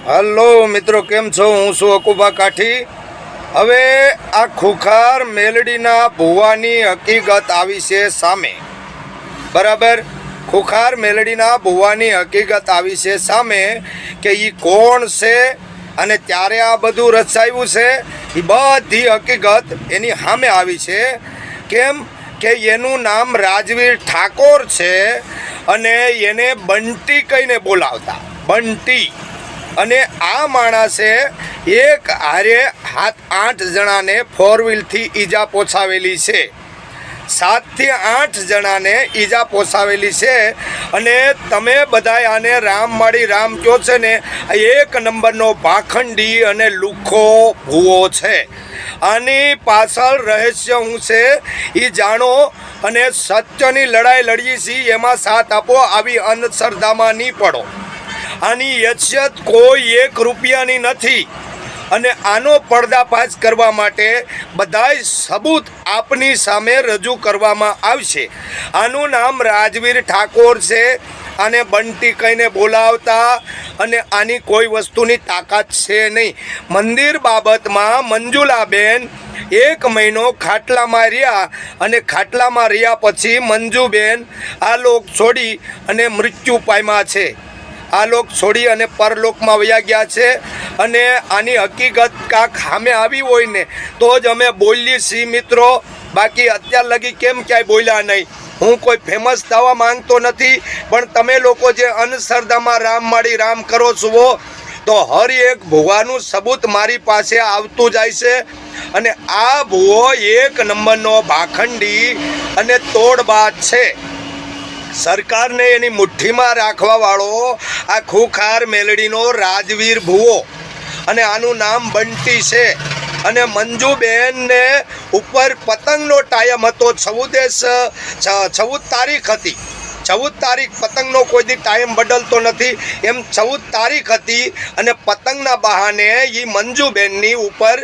Hello મિત્રો, કેમ છો? હું છું અકુબા કાઠી. હવે આ ખુખાર મેલડીના ભુવાની હકીકત આવી છે સામે. બરાબર, ખુખાર મેલડીના ભુવાની હકીકત આવી છે સામે કે એ કોણ છે અને ત્યારે આ બધું રચાયું છે. એ બધી હકીકત એની સામે આવી છે. કેમ કે એનું નામ રાજવીર ઠાકોર છે અને એને બંટી કહીને બોલાવતા, બંટી. અને આ માણસે એક હારે 7-8 જણાને 4 વ્હીલથી ઈજા પહોંચાવેલી છે. 7 થી 8 જણાને ઈજા પહોંચાવેલી છે. અને તમે બધા આને રામવાડી રામ કહો છે ને, આ 1 નંબરનો ભાખંડી અને લુખ્ખો ભૂવો છે. આની પાછળ રહસ્ય શું છે એ જાણો અને સત્યની લડાઈ લડીએ છીએ, એમાં સાથ આપો. આવી અંધશ્રદ્ધામાં નહીં પડો. આની યશિયત કોઈ 1 રૂપિયાની નથી અને આનો પર્દાફાશ કરવા માટે બધાય સબૂત આપની સામે રજૂ કરવામાં આવશે. આનું નામ રાજવીર ઠાકોર છે. આને બંટી કહીને બોલાવતા અને આની કોઈ વસ્તુની તાકાત છે નહીં. મંદિર બાબતમાં મંજુલાબેન 1 મહિનો ખાટલામાં રહ્યા અને ખાટલામાં રહ્યા પછી મંજુબેન આ લોક છોડી અને મૃત્યુ પામ્યા છે. આ લોક છોડી અને પરલોકમાં વયા ગયા છે. અને આની હકીકત કાંક સામે આવી હોય ને તો જ અમે બોલીએ છીએ મિત્રો. બાકી અત્યાર લગી કેમ ક્યાંય બોલ્યા નહીં. હું કોઈ ફેમસ થવા માંગતો નથી, પણ તમે લોકો જે અંધશ્રદ્ધામાં રામવાડી રામ કરો છો તો હર એક ભૂવાનું સબૂત મારી પાસે આવતું જાય છે. અને આ ભૂવો 1 નંબરનો ભાખંડી અને તોડબાજ છે. સરકારને એની મુઠ્ઠીમાં રાખવા વાળો આ ખુખાર મેલડીનો રાજવીર ભૂવો અને આનું નામ બંટી છે. અને મંજુબેનને ઉપર પતંગનો ટાઈમ હતો. 14 તારીખ હતી. 14 તારીખ પતંગનો કોઈ દી ટાઈમ બદલતો નથી, એમ 14 તારીખ હતી. અને પતંગના બહાને એ મંજુબેનની ઉપર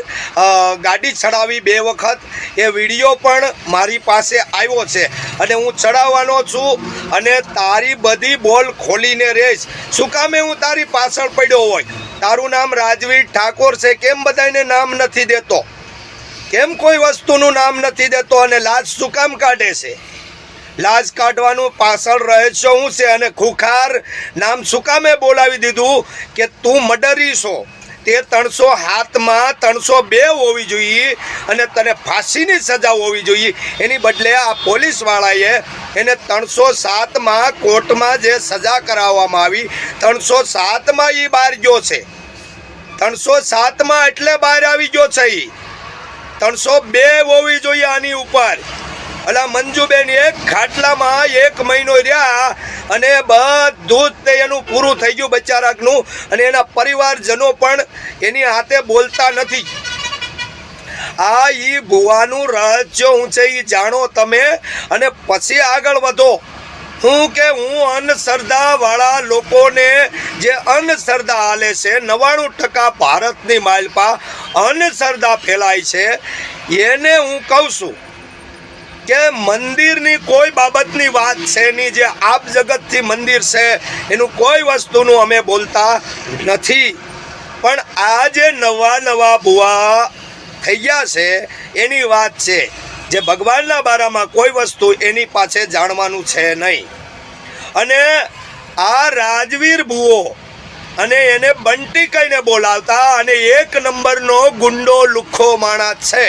ગાડી ચડાવી 2 વખત. એ વિડીયો પણ મારી પાસે આવ્યો છે અને હું ચડાવવાનો છું. અને તારી બધી બોલ ખોલીને રહીશ. શું કામે હું તારી પાછળ પડ્યો હોય? તારું નામ રાજવીર ઠાકોર છે, કેમ બધાને નામ નથી દેતો? કેમ કોઈ વસ્તુનું નામ નથી દેતો? અને લાજ શું કામ કાઢે છે? લાજ કાઢવાનું પાછળ રહસ્ય શું છે? અને ખુખાર નામ શું કામે બોલાવી દીધું કે તું મર્ડરી છો? તે 307માં 302 હોવી જોઈએ અને તને ફાંસીની સજા હોવી જોઈએ. એની બદલે આ પોલીસવાળાએ એને 307માં કોર્ટમાં જે સજા કરાવવામાં આવી, 307માં એ બહાર ગયો છે. 307માં એટલે બહાર આવી ગયો છે. એ 302 હોવી જોઈએ આની ઉપર. અલા મંજુબેન એક ખાટલામાં 1 મહિનો રહ્યા અને બધું જ એનું પૂરું થઈ ગયું બચારાકનું. અને એના પરિવારજનો પણ એની હાથે બોલતા નથી. આ ઈ ભુવાનું રહસ્ય શું છે એ જાણો તમે અને પછી આગળ વધો. હું અંધશ્રદ્ધા વાળા લોકોને જે અંધશ્રદ્ધા હાલે છે, 99% ભારતની માલપા અંધશ્રદ્ધા ફેલાય છે, એને હું કહું છું કે મંદિરની કોઈ બાબતની વાત છે નહીં. જે આપ જગતથી મંદિર છે એનું કોઈ વસ્તુનું અમે બોલતા નથી. પણ આ જે નવા ભુવા થઈ ગયા છે એની વાત છે. જે ભગવાનના બારામાં કોઈ વસ્તુ એની પાસે જાણવાનું છે નહીં. અને આ રાજવીર ભુવો અને એને બંટી કહીને બોલાવતા અને 1 નંબરનો ગુંડો લુખ્ખો માણસ છે.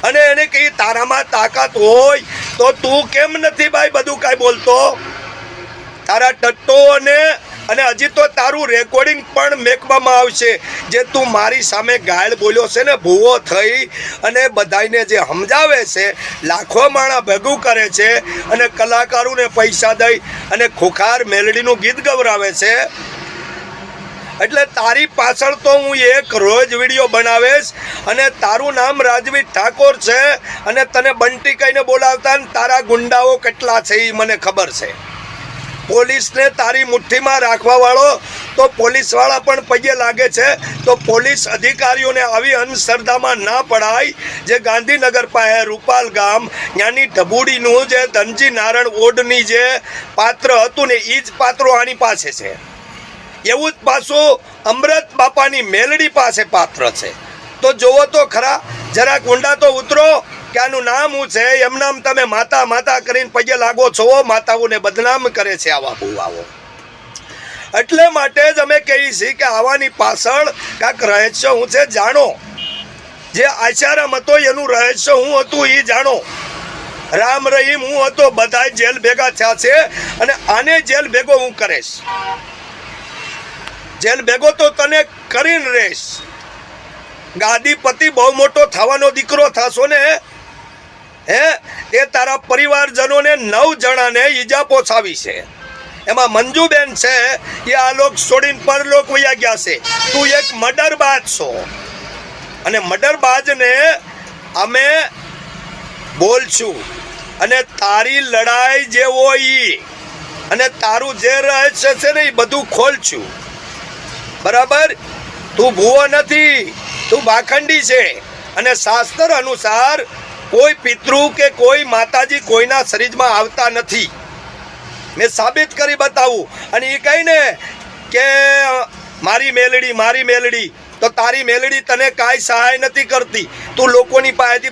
અને એને કહી તારામાં તાકાત હોય તો તું કેમ નથી ભાઈ બધું કાંઈ બોલતો? તારા ટટ્ટો અને હજી તો તારું રેકોર્ડિંગ પણ મેકવામાં આવશે. જે તું મારી સામે ગાળ બોલ્યો છે ને ભૂવો થઈ અને બધાને જે સમજાવે છે, લાખો માણા ભેગું કરે છે અને કલાકારોને પૈસા દઈ અને ખુખાર મેલડીનું ગીત ગવરાવે છે. એટલે તારી પાછળ તો હું એક રોજ વિડીયો બનાવીશ. અને તારું નામ રાજવીર ઠાકોર છે અને તને બંટી કહીને બોલાવતા ને તારા ગુંડાઓ કેટલા છે એ મને ખબર છે. પોલીસને તારી મુઠ્ઠીમાં રાખવા વાળો તો પોલીસવાળા પણ પગે લાગે છે. તો પોલીસ અધિકારીઓને આવી અંધશ્રદ્ધામાં ના પડાય. જે ગાંધીનગર પાસે રૂપાલ ગામ ત્યાંની ઢબુડીનું જે ધનજી નારાયણ ઓડની જે પાત્ર હતું ને એ જ પાત્રો આની પાસે છે. એવું જ પાછું અમૃત બાપાની મેલડી પાસે પાત્ર છે. તો જોવો તો ખરા, જરાક ઊંડા તો ઉતરો કે આનું નામ શું છે. એમ નામ તમે માતા માતા કરીને પગે લાગો છો, માતાઓને બદનામ કરે છે આવા ભુવાઓ. એટલે માટે જ અમે કહીએ છીએ કે આવાની પાછળ કાંઈક રહસ્ય શું છે જાણો. જે આચાર્ય હતો એનું રહસ્ય શું હતું એ જાણો. રામ રહીમ હું હતો, બધા જેલ ભેગા થયા છે અને આને જેલ ભેગો હું કરીશ. જેલ ભેગો તો તને કરીને રહીશ. ગાદીપતિ બહુ મોટો થવાનો દીકરો થશો ને, હે એ તારા પરિવારજનોને 9 જણાને ઈજા પહોંચાવી છે. એમાં મંજુબેન છે એ આ લોક છોડીને પરલોક વયા ગયા છે. તું એક મર્ડરબાજ છો અને મર્ડરબાજને અમે બોલશું અને તારી લડાઈ જે હોય અને તારું જે રહસ્ય છે ને એ બધું ખોલશું. બરાબર? તું ભૂવો નથી, તું બાખંડી છે. અને શાસ્ત્ર અનુસાર કોઈ પિતૃ કે કોઈ માતાજી કોઈના શરીરમાં આવતા નથી. મેં સાબિત કરી બતાવું. અને એ કહીને કે મારી મેલડી તો તારી મેલડી તને કાંઈ સહાય નથી કરતી. તું લોકોની પાસેથી